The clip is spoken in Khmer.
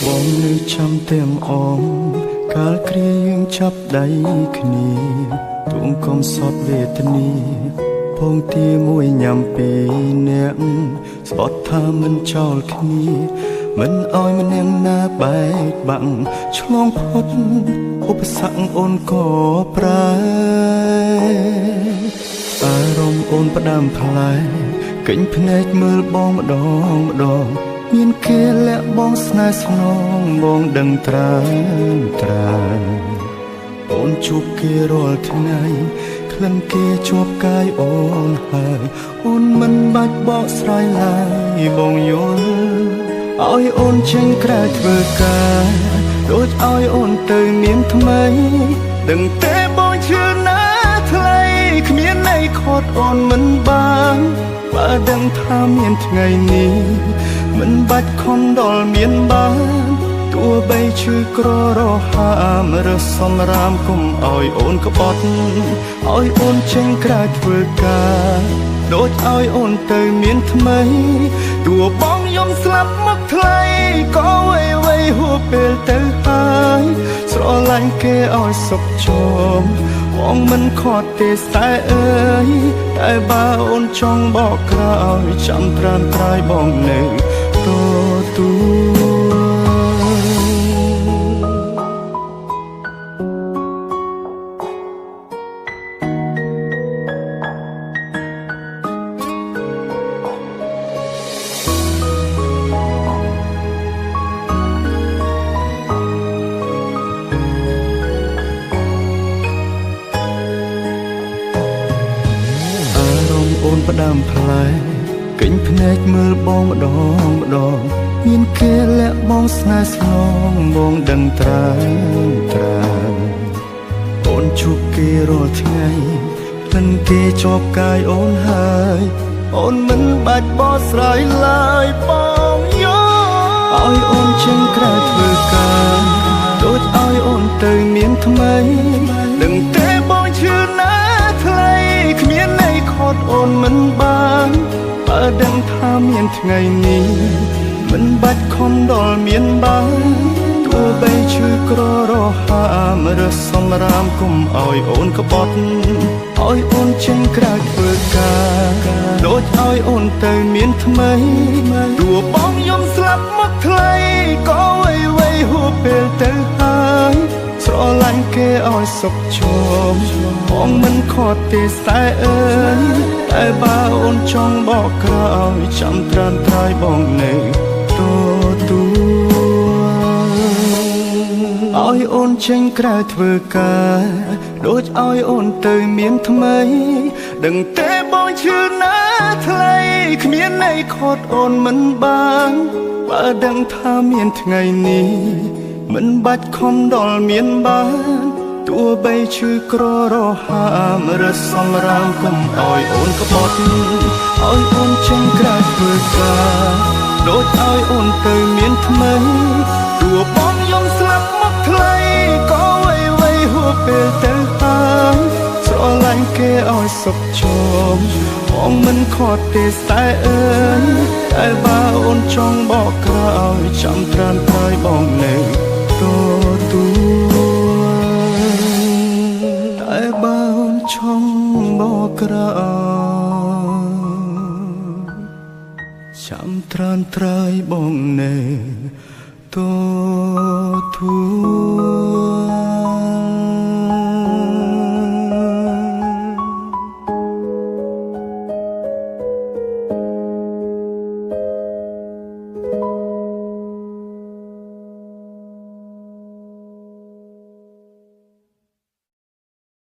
បងនៅចាំទាំងអងកាលគ្រាយើងចាប់ដៃគ្នាទួងកំសត់វេទនាពងទាមួយញ៉ាំពីអ្នកស្បត់ថាមិនចោលគ្នាមិនអោយម្នាក់ណាបែកបាក់ឆ្លងផុតឧបសគ្គអូនក៏ប្រើអារម្មណ៍អូនផ្ដាំផ្លែកិញភ្នែកមើលបងម្ដងម្ដងមានគេលាក់បងស្នេហ៍ស្នងបងដឹងត្រាអូនជួបគេរាល់ថ្ងៃក្លិនគេជាប់កាយអូនហើយអូនមិនបាច់បកស្រាយឡើយបងយល់ឲ្យអូនចេញក្រៅធ្វើការដូចឲ្យអូនទៅមានថ្មីដឹងទេបងជឿណាថ្លៃគ្មានន័យខត់អូនមិនបានបើដឹងថាមានថ្ងៃនេះមិនបាច់ខំដល់មានបានទោះបីឈឺក្ររហាមរើសសំរាមគុំឲ្យអូនក្បត់ឲ្យអូនចេញក្រៅធ្វើការដូចឲ្យអូនទៅមានថ្មីទោះបងយំស្លាប់មកថ្លៃក៏វៃហួសពេលទៅហើយស្រឡាញ់គេឲ្យសុខជមបងមិនខត់ទេតែអើយតែបើអូនចង់បកក្រោយចាំត្រាំត្រាយបងនៅទទួលអូនផ្ដាំផ្លែកិញភ្នែកមើលបងម្ដងមានគេលាក់បងស្នេហ៍ស្នងបងដឹងត្រាអូនជួបគេរាល់ថ្ងៃក្លិនគេជាប់កាយអូនហើយអូនមិនបាច់បកស្រាយឡើយបងយកឲ្យអូនចេញក្រៅធ្វើការដូចឲ្យអូនទៅមានថ្មីដឹងទេបងជឿណាថ្លៃគ្មានន័យខត់អូនមិនបានបើដឹងថាមានថ្ងៃនេះមិនបាច់ខំដល់មានបានទោះបីឈឺក្ររហាមរើសសំរាមគុំឲ្យអូនក្បត់ឲ្យអូនចេញក្រៅធ្វើការដូចឲ្យអូនទៅមានថ្មីទោះបងយំស្លាប់មកថ្លៃក៏វៃហួសពេលទៅហើយស្រឡាញ់គេឲ្យសុខជមបងមិនខត់ទេតែអើយតែបើអូនចង់បកក្រោយចាំត្រាំត្រាយបងនៅទទួលឲ្យអូនចេញក្រៅធ្វើការដូចឲ្យអូនទៅមានថ្មីដឹងទេបងជឿណាថ្លៃគ្មានន័យខត់អូនមិនបានបើដឹងថាមានថ្ងៃនេះមិនបាច់ខំដល់មានបានទោះបីឈឺក្ររហាមរើសសំរាមគុំឲ្យអូនក្បត់ឲ្យអូនចេញក្រៅធ្វើការដូចឲ្យអូនទៅមានថ្មីទោះបងយំស្លាប់មកថ្លៃក៏វៃហួសពេលទៅហើយស្រឡាញ់គេឲ្យសុខជមបងមិនខត់ទេតែអើយតែបើអូនចង់បកក្រោយចាំត្រាំត្រាយបងនៅតែបើអូនចង់បកក្រោយចាំត្រាំត្រាយបងនៅទូ